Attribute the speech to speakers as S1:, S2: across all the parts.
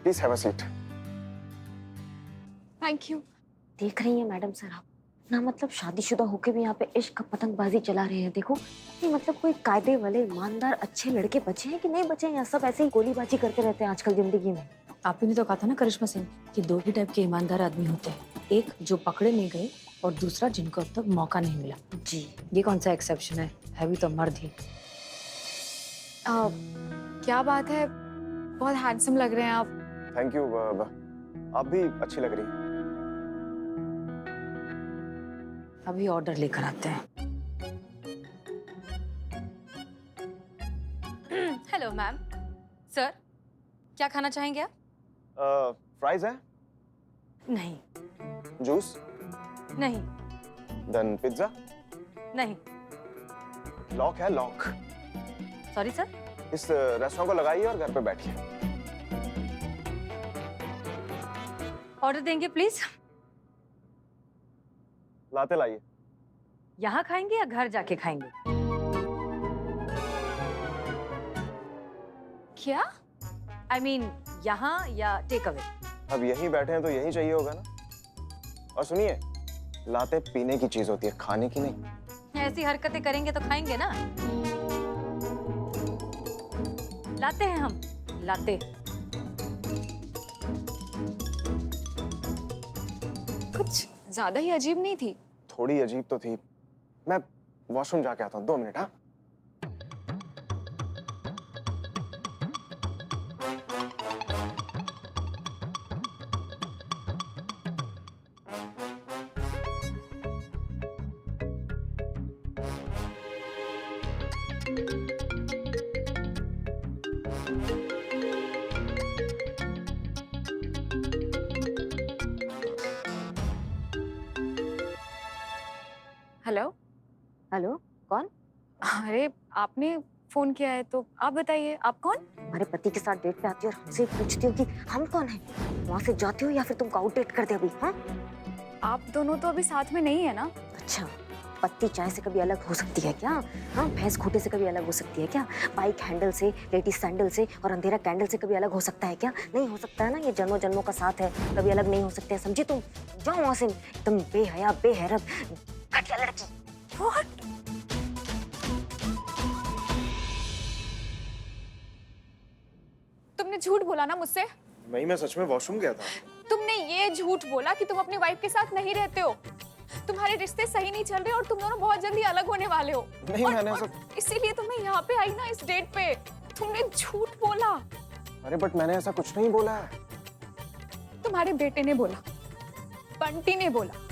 S1: Please have a seat.
S2: Thank you.
S3: देख रही हैं मैडम सर आप ना, मतलब शादीशुदा होके भी यहाँ पे इश्क पतंगबाजी चला रहे हैं। देखो ये मतलब कोई कायदे वाले ईमानदार अच्छे लड़के बचे हैं कि नहीं बचे हैं, या सब ऐसे ही गोलीबाजी करते रहते हैं आजकल जिंदगी में।
S4: आपने तो कहा था ना करिश्मा सिंह कि दो ही टाइप के ईमानदार आदमी होते हैं, एक जो पकड़े नहीं गए और दूसरा जिनको अब तक मौका नहीं मिला।
S3: जी
S4: ये कौन सा एक्सेप्शन है भी तो मर्द ही।
S2: क्या बात है, बहुत हैंडसम लग रहे हैं आप।
S1: Thank you. आप भी अच्छी लग रही हैं।
S4: अभी ऑर्डर लेकर आते हैं।
S5: हेलो मैम, सर क्या खाना चाहेंगे आप?
S1: फ्राइज है?
S4: नहीं
S1: जूस?
S5: नहीं।
S1: Then pizza?
S5: नहीं।
S1: लॉक है लॉक।
S5: Sorry sir.
S1: इस रेस्टोरेंट को लगाइए और घर पे बैठिए।
S5: ऑर्डर देंगे प्लीज।
S1: लाते लाइए।
S5: यहाँ खाएंगे या घर जाके खाएंगे?
S2: क्या?
S5: आई मीन यहाँ या टेक अवे?
S1: अब यहीं बैठे हैं तो यहीं चाहिए होगा ना। और सुनिए, लाते पीने की चीज होती है, खाने की नहीं।
S5: ऐसी हरकतें करेंगे तो खाएंगे ना। लाते हैं हम, लाते।
S2: कुछ ज्यादा ही अजीब नहीं थी?
S1: थोड़ी अजीब तो थी। मैं वॉशरूम जाके आता हूँ, 2 मिनट। हाँ
S2: हेलो।
S3: हेलो कौन?
S2: अरे आपने फोन किया है तो आप बताइए, आप कौन?
S3: हमारे पति के साथ डेट पे आती हो और हमसे पूछती हो कि हम कौन हैं। वहाँ से जाती हो या फिर तुमको आउट डेट कर दे अभी? हाँ
S2: आप दोनों तो अभी साथ में नहीं है ना?
S3: अच्छा, पत्ती चाय से कभी अलग हो सकती है क्या? हाँ, भैंस खूंटे से कभी अलग हो सकती है क्या? बाइक हैंडल से, लेडीज सैंडल से और अंधेरा कैंडल से कभी अलग हो सकता है क्या? नहीं हो सकता है ना। ये जन्मों जन्मों का साथ है, कभी अलग नहीं हो सकते हैं, समझी तुम? जाओ वहां से, एकदम बेहया बेहरत घटिया लड़की।
S2: What? तुमने झूठ बोला ना मुझसे?
S1: नहीं, मैं सच में वॉशरूम गया था।
S2: तुमने ये झूठ बोला कि तुम अपनी वाइफ के साथ नहीं रहते हो, तुम्हारे रिश्ते सही नहीं चल रहे और तुम दोनों बहुत जल्दी अलग होने वाले हो।
S1: नहीं, मैंने ऐसा।
S2: इसीलिए तो मैं यहाँ पे आई ना, इस डेट पे। तुमने झूठ बोला।
S1: अरे बट मैंने ऐसा कुछ नहीं बोला है।
S2: तुम्हारे बेटे ने बोला, बंटी ने बोला।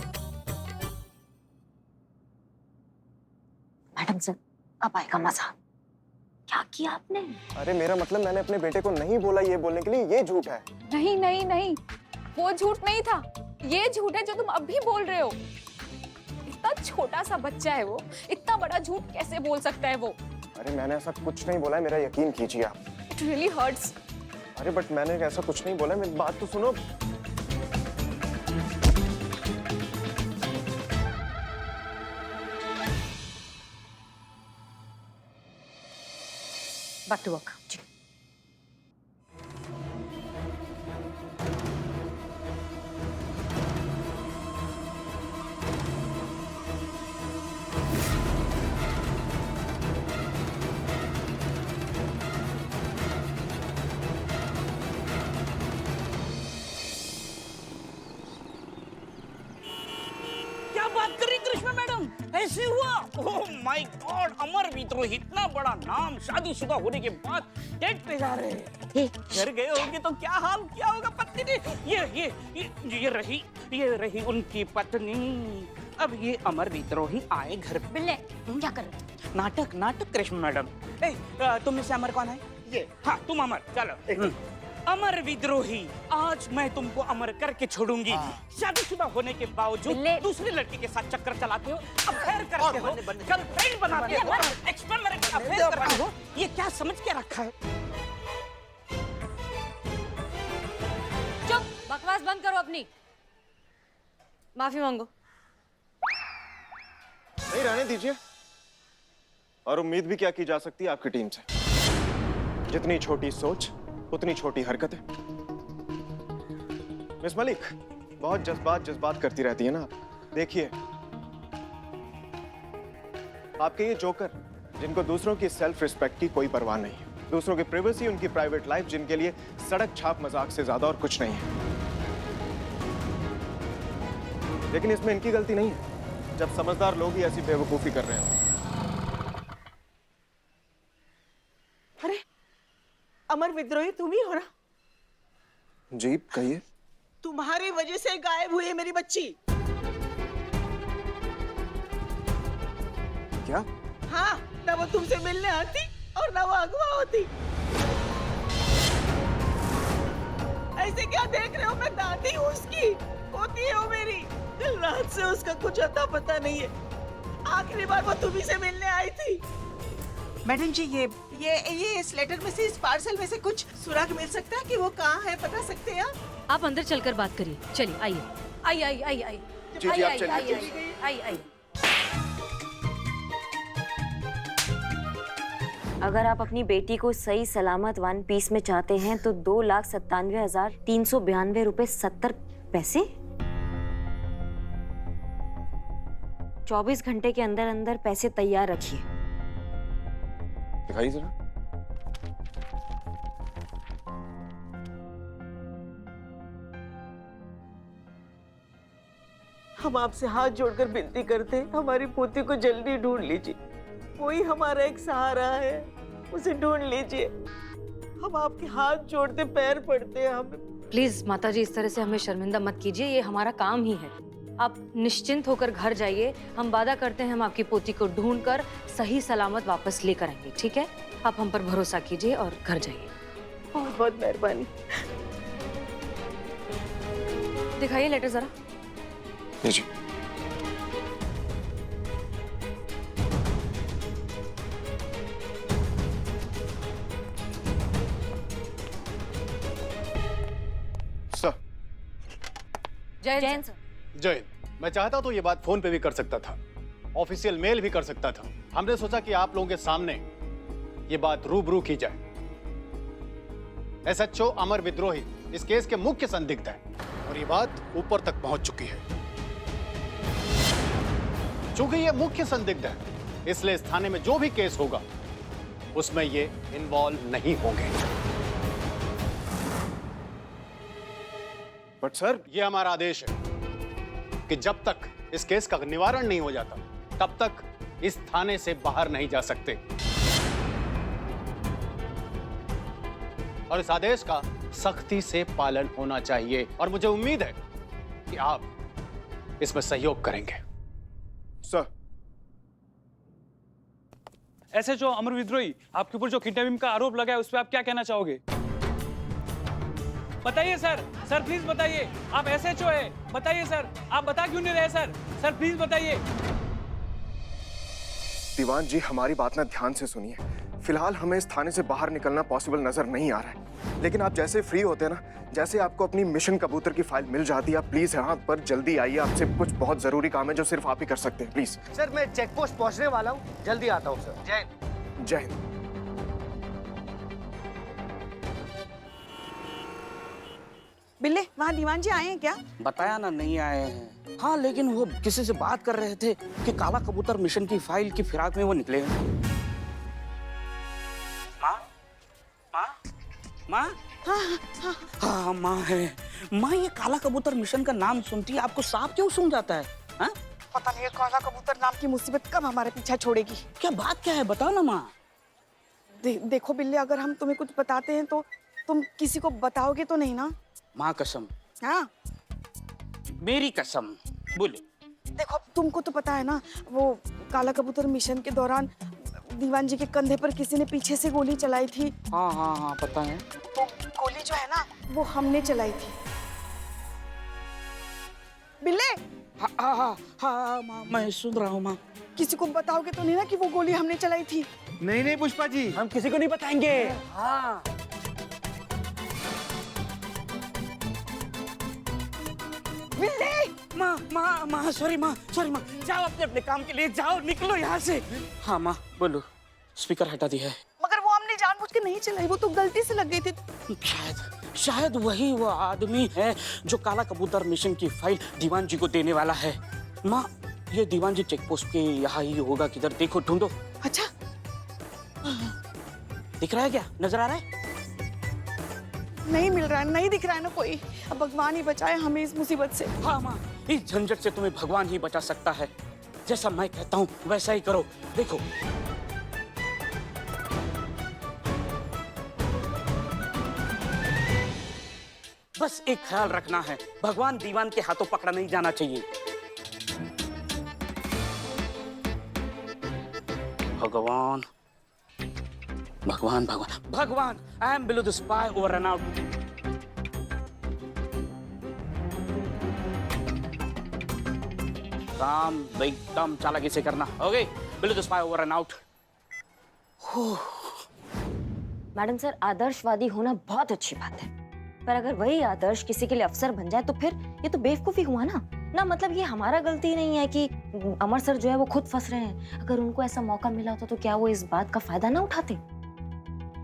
S3: मैडम सर अब आएगा मजा। क्या किया आपने?
S1: अरे मेरा मतलब, मैंने अपने बेटे को नहीं बोला ये बोलने के लिए, ये झूठ है।
S2: नहीं नहीं नहीं, वो झूठ नहीं था, ये झूठ है जो तुम अब भी बोल रहे हो। इतना छोटा सा बच्चा है वो, इतना बड़ा झूठ कैसे बोल सकता है वो?
S1: अरे मैंने ऐसा कुछ नहीं बोला है, मेरा यकीन कीजिए आप।
S2: It really hurts.
S1: अरे बट मैंने ऐसा कुछ नहीं बोला है, मेरी बात तो सुनो।
S5: Back to work.
S6: क्या बात कर रही करिश्मा मैडम, ऐसे हुआ? ओह माय गॉड, अमर विद्रोही, इतना बड़ा नाम, शादीशुदा होने के बाद डेट पे जा रहे हैं। घर गए होंगे तो क्या हाल किया होगा पत्नी ने। ये रही उनकी पत्नी। अब ये अमर विद्रोही आए घर पे।
S5: बिल्ले क्या कर रहे हो?
S6: नाटक करिश्मा मैडम। तुम में से अमर कौन है? ये हाँ, तुम अमर। चलो अमर विद्रोही, आज मैं तुमको अमर करके छोड़ूंगी। शादीशुदा होने के बावजूद दूसरी लड़की के साथ चक्कर चलाते हो, अफेयर करते हो, गर्लफ्रेंड बनाते हो, एक्स्ट्रा मैरिज अफेयर करते हो। ये क्या समझ के रखा है?
S5: चुप, बकवास बंद करो अपनी। माफी मांगो।
S1: नहीं, रहने दीजिए। और उम्मीद भी क्या की जा सकती है आपकी टीम से। जितनी छोटी सोच उतनी छोटी हरकतें। मिस मलिक, बहुत जज्बात करती रहती है ना। देखिए, आपके ये जोकर जिनको दूसरों की सेल्फ रिस्पेक्ट की कोई परवाह नहीं है, दूसरों की प्राइवेसी, उनकी प्राइवेट लाइफ, जिनके लिए सड़क छाप मजाक से ज्यादा और कुछ नहीं है। लेकिन इसमें इनकी गलती नहीं है जब समझदार लोग ही ऐसी बेवकूफी कर रहे हैं।
S7: अरे अमर विद्रोही तुम ही हो ना?
S1: जी कहिए।
S7: तुम्हारी वजह से गायब हुई है मेरी बच्ची।
S1: क्या?
S7: हाँ, ना वो तुमसे मिलने आती और ना वो अगवा होती। ऐसे क्या देख रहे हो? मैं दादी हूँ उसकी, होती है वो मेरी। कल रात से उसका कुछ अता पता नहीं है। आखिरी बार वो तुम्ही से मिलने आई थी। मैडम जी, ये इस लेटर में से, इस पार्सल में से कुछ सुराग मिल सकता है कि वो कहाँ है? बता सकते हैं
S4: आप अंदर चलकर बात करिए। चलिए आइए।
S2: आई
S1: जी जी, आप चलिए।
S2: आई।
S3: अगर आप अपनी बेटी को सही सलामत वन पीस में चाहते हैं तो 2,97,392 रुपए 70 पैसे 24 घंटे के अंदर अंदर पैसे तैयार रखिए।
S1: दिखाइए जरा।
S7: हम आपसे हाथ जोड़कर विनती करते हैं, हमारी पोती को जल्दी ढूंढ लीजिए। कोई हमारा एक सहारा है, उसे ढूंढ लीजिए। हम आपके हाथ जोड़ते पैर पड़ते हैं। हमें
S4: प्लीज माताजी, इस तरह से हमें शर्मिंदा मत कीजिए, ये हमारा काम ही है। आप निश्चिंत होकर घर जाइए। हम वादा करते हैं हम आपकी पोती को ढूंढकर सही सलामत वापस लेकर आएंगे, ठीक है? आप हम पर भरोसा कीजिए और घर जाइए।
S7: बहुत बहुत मेहरबानी।
S4: दिखाइए लेटर जरा।
S1: जी। सर।
S4: जैन सर।
S8: जय, मैं चाहता तो ये बात फोन पे भी कर सकता था, ऑफिशियल मेल भी कर सकता था। हमने सोचा कि आप लोगों के सामने ये बात रूबरू की जाए। एसएचओ अमर विद्रोही इस केस के मुख्य संदिग्ध हैं और ये बात ऊपर तक पहुंच चुकी है। चूंकि ये मुख्य संदिग्ध है, इसलिए इस थाने में जो भी केस होगा उसमें ये इन्वॉल्व नहीं होंगे।
S1: बट सर,
S8: ये हमारा आदेश है कि जब तक इस केस का निवारण नहीं हो जाता तब तक इस थाने से बाहर नहीं जा सकते। और इस आदेश का सख्ती से पालन होना चाहिए और मुझे उम्मीद है कि आप इसमें सहयोग करेंगे।
S1: सर।
S9: एसएचओ अमर विद्रोही, आपके ऊपर जो किडनैपिंग का आरोप लगा है उस पर आप क्या कहना चाहोगे? बताइए सर। सर प्लीज बताइए, आप एसएचओ है, बताइए सर। आप बता क्यों नहीं रहे सर? सर प्लीज बताइए।
S1: दीवान जी, हमारी बात ना ध्यान से सुनिए। फिलहाल हमें इस थाने से बाहर निकलना पॉसिबल नजर नहीं आ रहा है, लेकिन आप जैसे फ्री होते हैं ना, जैसे आपको अपनी मिशन कबूतर की फाइल मिल जाती है, आप प्लीज यहाँ पर जल्दी आइए। आपसे कुछ बहुत जरूरी काम है जो सिर्फ आप ही कर सकते हैं। प्लीज
S10: सर, मैं चेक पोस्ट पहुंचने वाला हूँ, जल्दी आता हूँ सर। जय हिंद।
S1: जय हिंद।
S7: बिल्ले, वहाँ दीवान जी आए हैं क्या?
S6: बताया ना, नहीं आए हैं। हाँ, लेकिन वो किसी से बात कर रहे थे कि काला कबूतर मिशन की फाइल की फिराक में वो निकले हैं। माँ, माँ, माँ। हाँ माँ है। माँ, ये काला कबूतर मिशन का नाम सुनती है आपको सांप क्यों सूंघ जाता है? हाँ?
S7: पता नहीं ये काला कबूतर नाम की मुसीबत कब हमारे पीछा छोड़ेगी।
S6: क्या बात क्या है, बताओ ना माँ।
S7: देखो बिल्ले, अगर हम तुम्हें कुछ बताते हैं तो तुम किसी को बताओगे तो नहीं ना?
S6: माँ कसम।
S7: हाँ,
S6: मेरी कसम। बोले।
S7: देखो तुमको तो पता है ना, वो काला कबूतर मिशन के दौरान दीवान जी के कंधे पर किसी ने पीछे से गोली चलाई थी।
S6: हाँ हाँ हाँ, पता है।
S7: तो गोली जो है ना, वो हमने चलाई थी। बिल्ले,
S6: हाँ हाँ हाँ हाँ माँ, मैं सुन रहा हूँ माँ।
S7: किसी को बताओगे तो नहीं ना कि वो गोली हमने चलाई थी?
S10: नहीं नहीं पुष्पा जी, हम किसी को नहीं बताएंगे। हाँ।
S7: बिल्ले,
S6: माँ सॉरी माँ, जाओ अपने अपने काम के लिए जाओ, निकलो यहाँ से। हाँ माँ बोलो। स्पीकर हटा दिया है।
S7: मगर वो हमने जानबूझ के नहीं चलाई, वो तो गलती से लग गई थी।
S6: शायद वही वो आदमी है जो काला कबूतर मिशन की फाइल दीवान जी को देने वाला है। माँ, ये दीवान जी चेक पोस्ट के यहाँ ही होगा, किधर देखो, ढूंढो। अच्छा, दिख रहा है क्या? नजर आ रहा है?
S7: नहीं मिल रहा है, नहीं दिख रहा है ना कोई। अब भगवान ही बचाए हमें इस मुसीबत से।
S6: हाँ माँ, इस झंझट से तुम्हें भगवान ही बचा सकता है। जैसा मैं कहता हूँ वैसा ही करो। देखो, बस एक ख्याल रखना है, भगवान दीवान के हाथों पकड़ा नहीं जाना चाहिए। भगवान भगवान भगवान भगवान, I am below the spy over and out. काम एकदम चालाकी से करना। Okay, below the spy over and out.
S3: Madam sir, आदर्शवादी होना बहुत अच्छी बात है, पर अगर वही आदर्श किसी के लिए अफसर बन जाए तो फिर ये तो बेवकूफी हुआ ना। मतलब ये हमारा गलती नहीं है कि अमर सर जो है वो खुद फंस रहे हैं। अगर उनको ऐसा मौका मिला होता तो क्या वो इस बात का फायदा ना उठाते?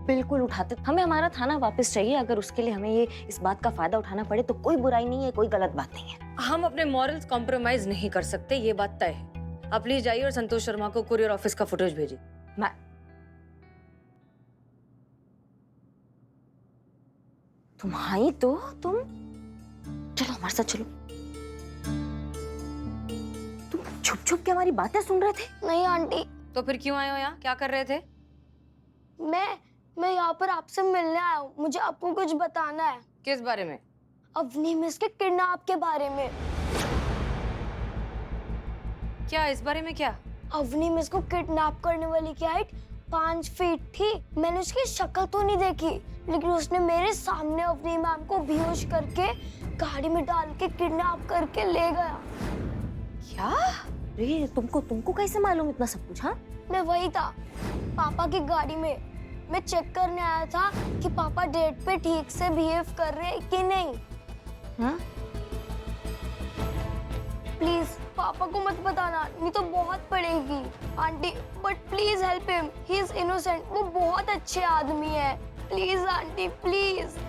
S3: बिल्कुल उठाते। हमें हमारा थाना वापस चाहिए। अगर उसके लिए हमें ये इस बात का फायदा उठाना पड़े तो कोई बुराई नहीं है, कोई गलत बात नहीं है।
S4: हम अपने मॉरल्स कॉम्प्रोमाइज नहीं कर सकते, ये बात तय है। आप प्लीज जाइए और संतोष शर्मा को कुरियर ऑफिस का फुटेज भेजिए।
S3: तुम आई तो तुम चलो हमारे साथ चलो। तुम छुप छुप के हमारी बातें सुन रहे थे?
S11: नहीं आंटी,
S4: तो फिर क्यों आए हो यहाँ? क्या कर रहे थे?
S11: मैं यहाँ पर आपसे मिलने आया हूँ। मुझे आपको कुछ बताना है।
S4: किस बारे में?
S11: अवनी मिस के किडनैप के बारे में।
S4: क्या इस बारे में? क्या
S11: अवनी मिस को किडनैप करने वाली की हाइट 5 फीट थी। मैंने उसकी शक्ल तो नहीं देखी, लेकिन उसने मेरे सामने अवनी मैम को बेहोश करके गाड़ी में डाल के किडनैप करके ले गया।
S3: क्या? अरे तुमको कैसे मालूम इतना सब कुछ? हाँ,
S11: मैं वही था, पापा की गाड़ी में। मैं चेक करने आया था कि पापा डेट पे ठीक से बिहेव कर रहे हैं कि नहीं।
S3: हाँ?
S11: प्लीज पापा को मत बताना, नहीं तो बहुत पड़ेगी। Aunty, but please help him, he is innocent. वो बहुत अच्छे आदमी है। Please aunty, please.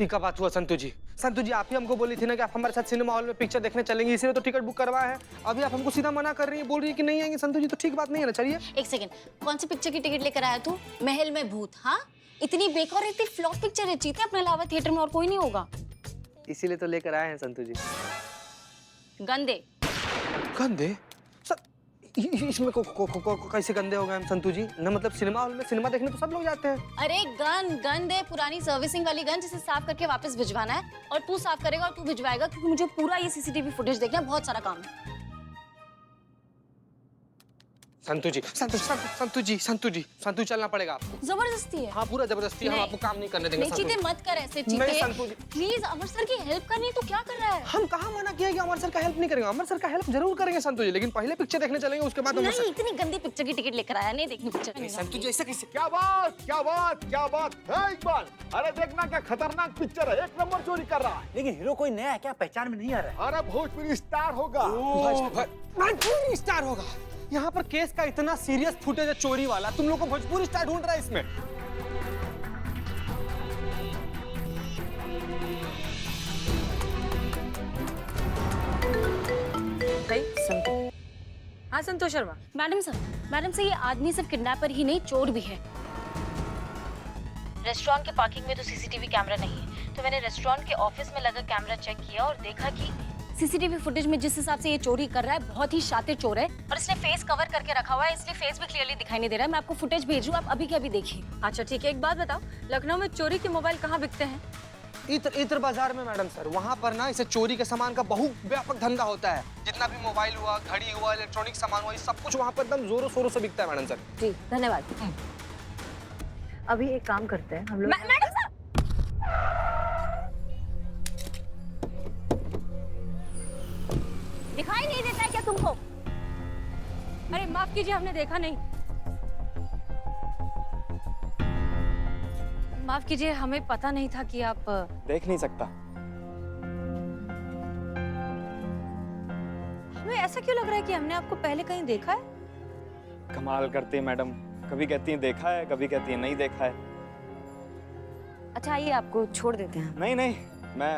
S10: का बात हुआ संतु जी? संतु जी, आप ही हमको बोली थी ना कि आप हमारे साथ सिनेमा हॉल में पिक्चर देखने चलेंगे, इसलिए तो टिकट बुक करवाया है। अभी आप हमको सीधा मना कर रही है, बोल रही है कि नहीं आएंगे। संतु जी, तो ठीक बात नहीं है ना? चलिए।
S12: एक सेकंड, कौन सी पिक्चर की टिकट लेकर आया तू? महल में भूत? हाँ, इतनी बेकार, इतनी फ्लॉप पिक्चर है। चीते अपने अलावा थिएटर में और कोई नहीं होगा।
S10: इसीलिए तो लेकर आए हैं संतु जी।
S12: गंदे
S10: गंदे? इसमें कैसे गंदे हो गए हम संतु जी? ना मतलब सिनेमा हॉल में सिनेमा देखने तो सब लोग जाते हैं।
S12: अरे गंद है, पुरानी सर्विसिंग वाली गन, जिसे साफ करके वापस भिजवाना है। और तू साफ करेगा और तू भिजवाएगा, क्योंकि मुझे पूरा ये सीसीटीवी फुटेज देखना है। बहुत सारा काम है।
S10: संतु जी, संतु चलना पड़ेगा आपको।
S12: जबरदस्ती है?
S10: हाँ, पूरा जबरदस्ती है। हम आपको काम नहीं करने देंगे।
S12: नहीं चीते, मत कर ऐसे चीते।
S10: नहीं संतु जी,
S12: प्लीज, अमर सर की हेल्प करनी, तो क्या कर रहा है?
S10: हम कहाँ मना किया कि अमर सर का हेल्प नहीं करेंगे? अमर सर का हेल्प जरूर करेंगे संतु जी, लेकिन पहले पिक्चर देखने चलेंगे, उसके बाद
S12: नहीं, इतनी गंदी पिक्चर की टिकट लेकर आया, नहीं देखनी पिक्चर।
S10: संतु जी, ऐसा कैसे?
S13: क्या बात है इकबाल? अरे देखना क्या खतरनाक पिक्चर है, 1 नंबर चोरी कर रहा है।
S10: लेकिन हीरो कोई नया है क्या? पहचान में नहीं आ रहा है।
S13: अरे भोजपुरी स्टार होगा।
S10: भोजपुरी स्टार होगा? यहाँ पर केस का इतना सीरियस फुटेज है चोरी वाला, तुम लोग को भोजपुरी स्टार ढूंढ रहा है इसमें?
S4: हाँ संतोष शर्मा।
S12: मैडम सर, ये आदमी सिर्फ किडनैपर ही नहीं, चोर भी है।
S4: रेस्टोरेंट के पार्किंग में तो सीसीटीवी कैमरा नहीं है, तो मैंने रेस्टोरेंट के ऑफिस में लगा कैमरा चेक किया और देखा कि
S12: सीसीटीवी फुटेज में जिस हिसाब से ये चोरी कर रहा है, बहुत ही शातिर चोर है। और इसने फेस कवर करके रखा हुआ है, इसलिए फेस भी क्लियरली दिखाई नहीं दे रहा है। मैं आपको फुटेज भेज रही हूँ, आप अभी के अभी देखिए।
S4: अच्छा ठीक है, एक बात बताओ, लखनऊ में चोरी के मोबाइल कहाँ बिकते हैं?
S10: इत्र बाजार में मैडम सर। वहाँ पर ना इसे चोरी के सामान का बहुत व्यापक धंधा होता है। जितना भी मोबाइल हुआ, घड़ी हुआ, इलेक्ट्रॉनिक सामान हुआ, ये सब कुछ वहाँ पर एकदम जोरों शोरों से बिकता है मैडम सर।
S3: जी धन्यवाद। अभी एक काम करते हैं हम लोग।
S12: मैडम सर, दिखाई नहीं देता है क्या तुमको?
S4: अरे माफ कीजिए, हमने देखा नहीं। माफ कीजिए, हमें पता नहीं था कि आप
S1: देख नहीं सकता।
S4: हमें ऐसा क्यों लग रहा है कि हमने आपको पहले कहीं देखा है?
S14: कमाल करती है मैडम, कभी कहती हैं देखा है, कभी कहती हैं नहीं देखा है।
S3: अच्छा आइए आपको छोड़ देते हैं।
S14: नहीं नहीं,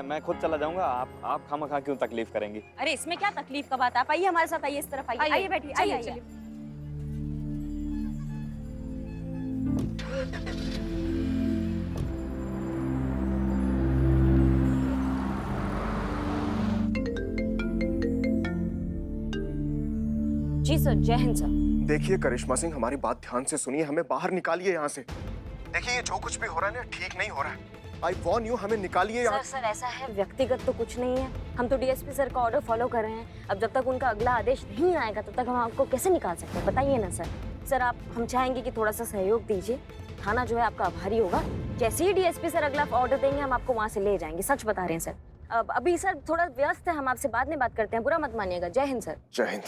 S14: मैं खुद चला जाऊंगा, आप खामखा क्यों तकलीफ करेंगी?
S12: अरे इसमें क्या तकलीफ का बात है, आप आइए हमारे साथ, आइए इस तरफ आइए, आइए बैठिए, आइए आइए।
S3: जी सर, जय हिंद सर।
S1: देखिए करिश्मा सिंह, हमारी बात ध्यान से सुनिए, हमें बाहर निकालिए यहाँ से। देखिए ये जो कुछ भी हो रहा है ना, ठीक नहीं हो रहा है। आई वॉर्न यू, हमें निकालिए यहाँ।
S3: सर ऐसा है, व्यक्तिगत तो कुछ नहीं है, हम तो डीएसपी सर का ऑर्डर फॉलो कर रहे हैं। अब जब तक उनका अगला आदेश नहीं आएगा तब तक हम आपको कैसे निकाल सकते हैं, बताइए ना सर। सर हम चाहेंगे कि थोड़ा सा सहयोग दीजिए, थाना जो है आपका आभारी होगा। जैसे ही डीएसपी सर अगला ऑर्डर देंगे हम आपको वहाँ से ले जाएंगे, सच बता रहे हैं सर। अब अभी सर थोड़ा व्यस्त है, हम आपसे बाद में बात करते हैं, बुरा मत मानिएगा। जय हिंद सर।
S1: जय हिंद।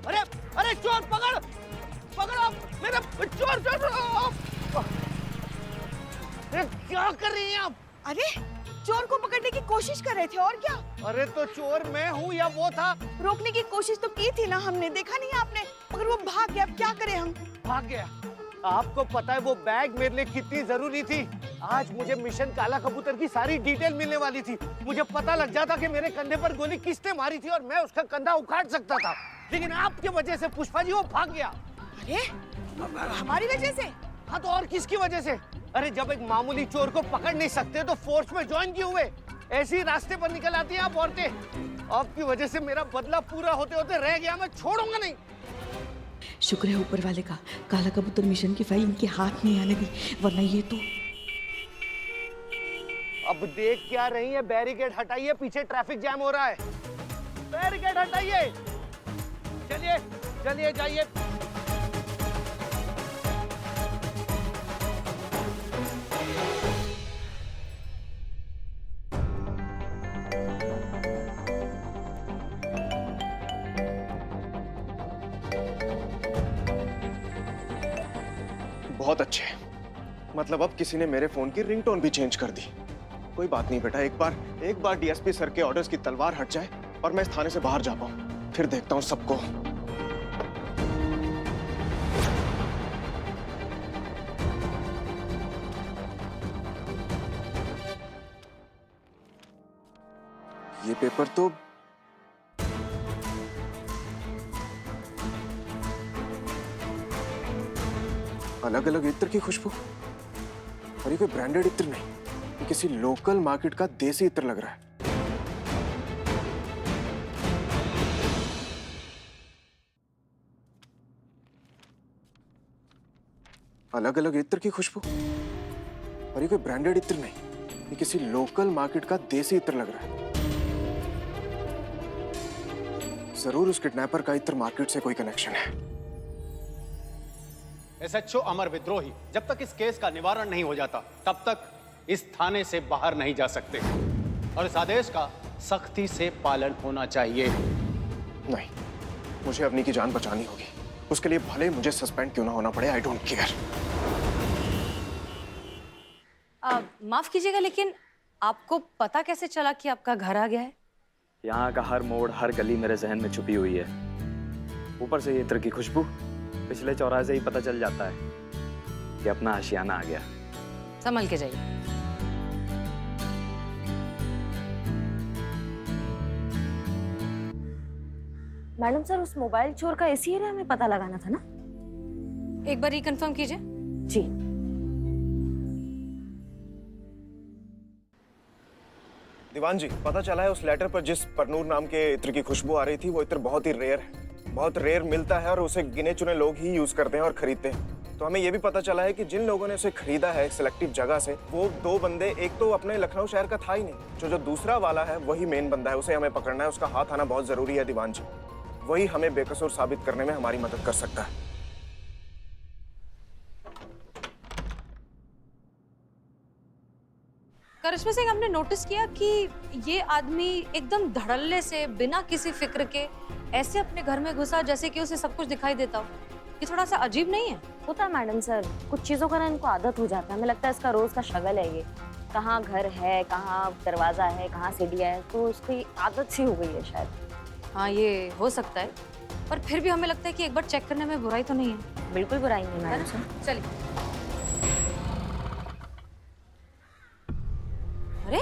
S10: अरे अरे चोर पकड़ पकड़ो मेरा चोर चोर। अरे क्या कर रही हैं आप?
S7: अरे चोर को पकड़ने की कोशिश कर रहे थे, और क्या?
S10: अरे तो चोर मैं हूँ या वो था?
S7: रोकने की कोशिश तो की थी ना हमने, देखा नहीं आपने? मगर वो भाग गया, अब क्या करें हम?
S10: भाग गया? आपको पता है वो बैग मेरे लिए कितनी जरूरी थी? आज मुझे मिशन काला कबूतर की सारी डिटेल मिलने वाली थी। मुझे पता लग जाता कि मेरे कंधे पर गोली किसने मारी थी और मैं उसका कंधा उखाड़ सकता था, लेकिन आपकी वजह से पुष्पा जी वो भाग गया।
S7: अरे हमारी वजह से?
S10: हाँ तो और किसकी वजह से? अरे जब एक मामूली चोर को पकड़ नहीं सकते तो फोर्स में ज्वाइन क्यों हुए? ऐसे ही रास्ते पर निकल आती हैं आप औरतें। आपकी वजह से मेरा बदला पूरा होते होते रह गया, मैं छोड़ूंगा नहीं।
S7: शुक्र है ऊपर वाले का, काला कबूतर मिशन की फाइल इनके हाथ नहीं आने दी, वरना ये तो।
S10: अब देख क्या रही है? बैरिकेड हटाइए, पीछे ट्रैफिक जैम हो रहा है। बैरिकेड हटाइए, चलिए चलिए जाइए।
S1: बहुत अच्छे, मतलब अब किसी ने मेरे फोन की रिंगटोन भी चेंज कर दी। कोई बात नहीं बेटा, एक बार डीएसपी सर के ऑर्डर्स की तलवार हट जाए और मैं इस थाने से बाहर जा पाऊं, फिर देखता हूं सबको। ये पेपर तो अलग अलग इत्र की खुशबू, और ये कोई ब्रांडेड इत्र नहीं, ये किसी लोकल मार्केट का देसी इत्र लग रहा है। अलग अलग इत्र की खुशबू, और ये कोई ब्रांडेड इत्र नहीं, ये किसी लोकल मार्केट का देसी इत्र लग रहा है। जरूर उस किडनैपर का इत्र मार्केट से कोई कनेक्शन है।
S8: एसएचओ अमर विद्रोही, जब तक इस केस का निवारण नहीं हो जाता तब तक इस थाने से बाहर नहीं जा सकते, और इस आदेश का सख्ती से पालन होना चाहिए।
S1: नहीं, मुझे अपनी की जान बचानी होगी, उसके लिए भले मुझे सस्पेंड क्यों ना होना पड़े, आई डोंट केयर।
S4: माफ कीजिएगा, लेकिन आपको पता कैसे चला कि आपका घर आ गया है?
S14: यहाँ का हर मोड़, हर गली मेरे जहन में छुपी हुई है। ऊपर से ये इत्र की खुशबू, पिछले चौराहे से ही पता चल जाता है कि अपना आशियाना आ गया।
S4: संभल के जाइए।
S3: मैडम सर, उस मोबाइल चोर का इसी एरिया में पता लगाना था ना?
S4: एक बार रिकन्फर्म कीजिए।
S3: जी।
S1: दीवान जी, पता चला है उस लेटर पर जिस परनूर नाम के इत्र की खुशबू आ रही थी, वो इत्र बहुत ही रेयर है, बहुत रेयर मिलता है और उसे गिने चुने लोग ही यूज करते हैं और खरीदते हैं। तो हमें ये भी पता चला है कि जिन लोगों ने उसे खरीदा है सिलेक्टिव जगह से, वो 2 बंदे, एक तो अपने लखनऊ शहर का था ही नहीं, जो दूसरा वाला है वही मेन बंदा है, उसे हमें पकड़ना है, उसका हाथ आना बहुत जरूरी है दीवान जी। वही हमें बेकसूर साबित करने में हमारी मदद कर सकता है।
S4: करिश्मा सिंह, हमने नोटिस किया कि ये आदमी एकदम धड़ल्ले से बिना किसी फिक्र के ऐसे अपने घर में घुसा जैसे कि उसे सब कुछ दिखाई देता हो। ये थोड़ा सा अजीब नहीं है?
S3: होता है मैडम सर, कुछ चीजों का ना इनको आदत हो जाता है। हमें लगता है इसका रोज का शगल है ये, कहाँ घर है, कहाँ दरवाजा है, कहाँ सीढ़ियाँ है, तो उसकी आदत सी हो गई है शायद।
S4: हाँ, ये हो सकता है, पर फिर भी हमें लगता है कि एक बार चेक करने में बुराई तो नहीं है।
S3: बिल्कुल बुराई नहीं मैडम सर।
S4: चलिए। अरे